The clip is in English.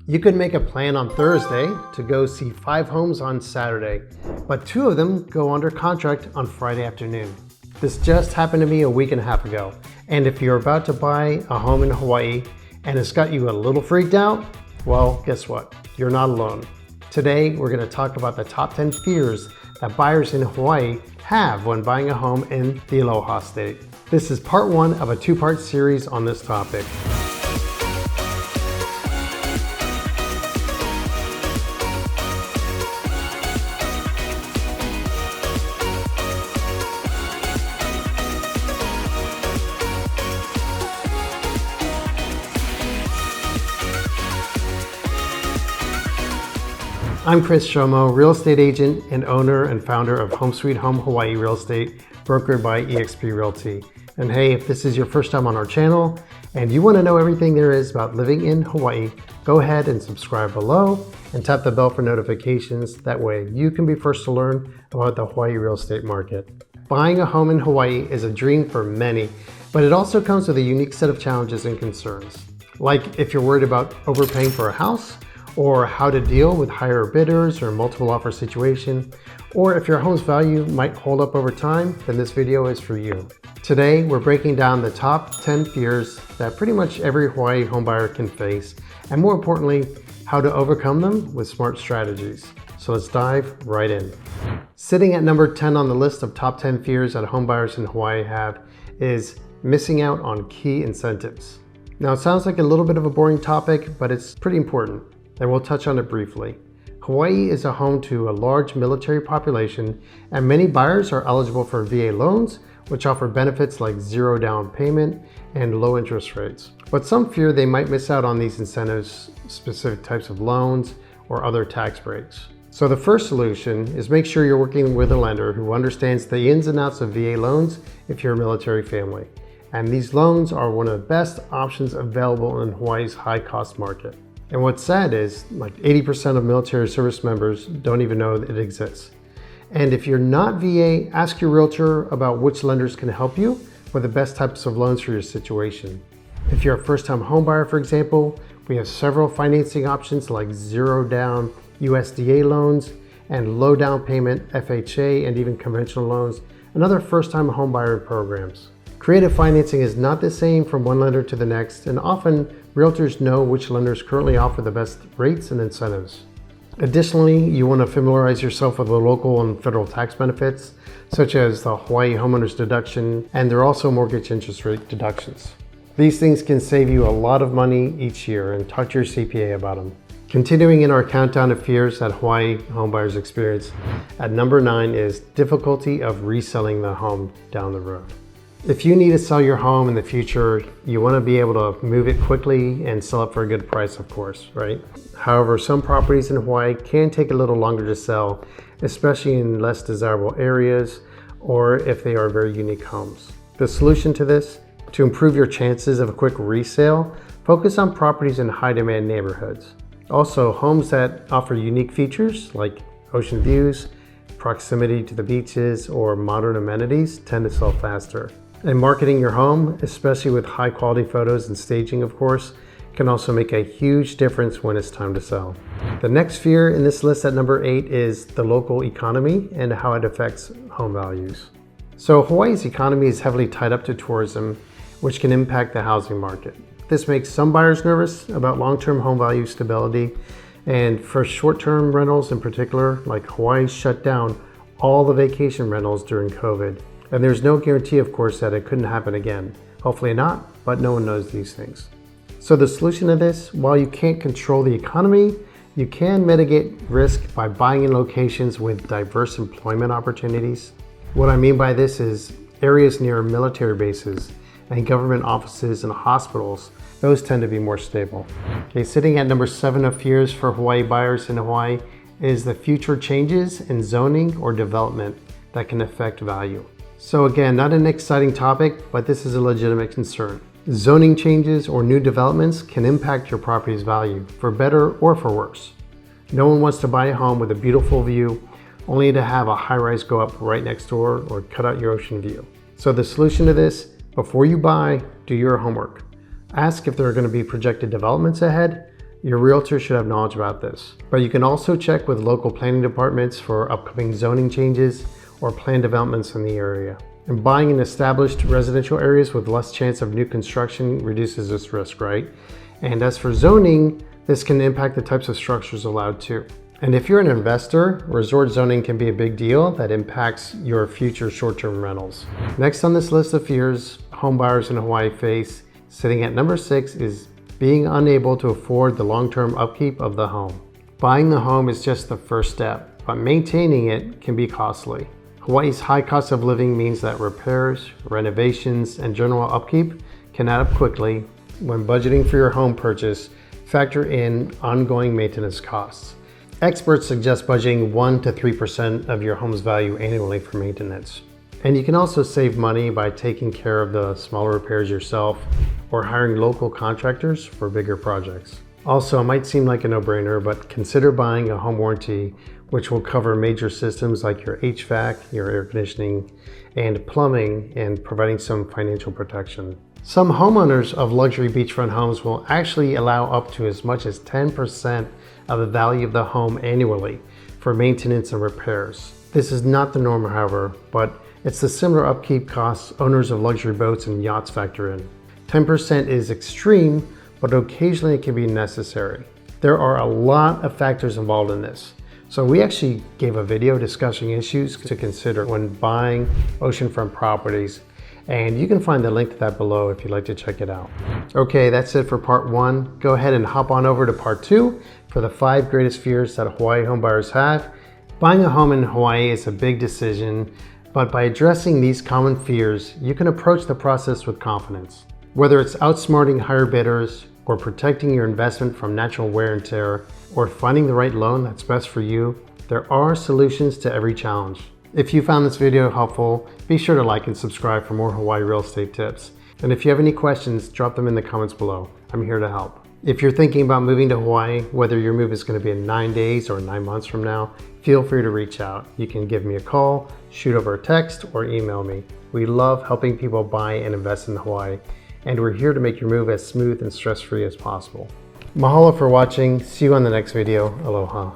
You could make a plan on Thursday to go see 5 homes on Saturday, but 2 of them go under contract on Friday afternoon. This just happened to me a week and a half ago, and if you're about to buy a home in Hawaii and it's got you a little freaked out, well, guess what? You're not alone. Today, we're going to talk about the top 10 fears that buyers in Hawaii have when buying a home in the Aloha State. This is part 1 of a 2-part series on this topic. I'm Chris Shomo, real estate agent and owner and founder of Home Sweet Home Hawaii Real Estate, brokered by eXp Realty. And hey, if this is your first time on our channel and you want to know everything there is about living in Hawaii, go ahead and subscribe below and tap the bell for notifications. That way you can be first to learn about the Hawaii real estate market. Buying a home in Hawaii is a dream for many, but it also comes with a unique set of challenges and concerns. Like if you're worried about overpaying for a house, or how to deal with higher bidders or multiple offer situation, or if your home's value might hold up over time, then this video is for you. Today, we're breaking down the top 10 fears that pretty much every Hawaii homebuyer can face, and more importantly, how to overcome them with smart strategies. So let's dive right in. Sitting at number 10 on the list of top 10 fears that homebuyers in Hawaii have is missing out on key incentives. Now, it sounds like a little bit of a boring topic, but it's pretty important, and we'll touch on it briefly. Hawaii is a home to a large military population, and many buyers are eligible for VA loans, which offer benefits like 0 down payment and low interest rates. But some fear they might miss out on these incentives, specific types of loans, or other tax breaks. So the first solution is make sure you're working with a lender who understands the ins and outs of VA loans if you're a military family. And these loans are one of the best options available in Hawaii's high cost market. And what's sad is like 80% of military service members don't even know that it exists. And if you're not VA, ask your realtor about which lenders can help you with the best types of loans for your situation. If you're a first-time home buyer, for example, we have several financing options like 0 down USDA loans and low down payment FHA and even conventional loans and other first-time home buyer programs. Creative financing is not the same from one lender to the next, and often realtors know which lenders currently offer the best rates and incentives. Additionally, you want to familiarize yourself with the local and federal tax benefits, such as the Hawaii homeowners deduction, and there are also mortgage interest rate deductions. These things can save you a lot of money each year, and talk to your CPA about them. Continuing in our countdown of fears that Hawaii homebuyers experience, at number 9 is difficulty of reselling the home down the road. If you need to sell your home in the future, you want to be able to move it quickly and sell it for a good price, of course, right? However, some properties in Hawaii can take a little longer to sell, especially in less desirable areas or if they are very unique homes. The solution to this, to improve your chances of a quick resale, focus on properties in high demand neighborhoods. Also, homes that offer unique features like ocean views, proximity to the beaches, or modern amenities tend to sell faster. And marketing your home, especially with high quality photos and staging, of course, can also make a huge difference when it's time to sell. The next fear in this list at number 8 is the local economy and how it affects home values. So Hawaii's economy is heavily tied up to tourism, which can impact the housing market. This makes some buyers nervous about long-term home value stability, and for short-term rentals in particular, like Hawaii shut down all the vacation rentals during COVID. And there's no guarantee, of course, that it couldn't happen again. Hopefully not, but no one knows these things. So the solution to this, while you can't control the economy, you can mitigate risk by buying in locations with diverse employment opportunities. What I mean by this is areas near military bases and government offices and hospitals. Those tend to be more stable. Okay, sitting at number 7 of fears for Hawaii buyers in Hawaii is the future changes in zoning or development that can affect value. So again, not an exciting topic, but this is a legitimate concern. Zoning changes or new developments can impact your property's value, for better or for worse. No one wants to buy a home with a beautiful view, only to have a high-rise go up right next door or cut out your ocean view. So the solution to this, before you buy, do your homework. Ask if there are going to be projected developments ahead. Your realtor should have knowledge about this. But you can also check with local planning departments for upcoming zoning changes or planned developments in the area. And buying in established residential areas with less chance of new construction reduces this risk, right? And as for zoning, this can impact the types of structures allowed too. And if you're an investor, resort zoning can be a big deal that impacts your future short-term rentals. Next on this list of fears homebuyers in Hawaii face, sitting at number 6, is being unable to afford the long-term upkeep of the home. Buying the home is just the first step, but maintaining it can be costly. Hawaii's high cost of living means that repairs, renovations, and general upkeep can add up quickly. When budgeting for your home purchase, factor in ongoing maintenance costs. Experts suggest budgeting 1 to 3% of your home's value annually for maintenance. And you can also save money by taking care of the smaller repairs yourself or hiring local contractors for bigger projects. Also, it might seem like a no-brainer, but consider buying a home warranty, which will cover major systems like your HVAC, your air conditioning, and plumbing, and providing some financial protection. Some homeowners of luxury beachfront homes will actually allow up to as much as 10% of the value of the home annually for maintenance and repairs. This is not the norm, however, but it's the similar upkeep costs owners of luxury boats and yachts factor in. 10% is extreme, but occasionally it can be necessary. There are a lot of factors involved in this. So we actually gave a video discussing issues to consider when buying oceanfront properties, and you can find the link to that below if you'd like to check it out. Okay, that's it for part 1. Go ahead and hop on over to part 2 for the 5 greatest fears that Hawaii homebuyers have. Buying a home in Hawaii is a big decision, but by addressing these common fears, you can approach the process with confidence. Whether it's outsmarting higher bidders, or protecting your investment from natural wear and tear, or finding the right loan that's best for you, there are solutions to every challenge. If you found this video helpful, be sure to like and subscribe for more Hawaii real estate tips. And if you have any questions, drop them in the comments below. I'm here to help. If you're thinking about moving to Hawaii, whether your move is going to be in 9 days or 9 months from now, feel free to reach out. You can give me a call, shoot over a text, or email me. We love helping people buy and invest in Hawaii, and we're here to make your move as smooth and stress-free as possible. Mahalo for watching. See you on the next video. Aloha.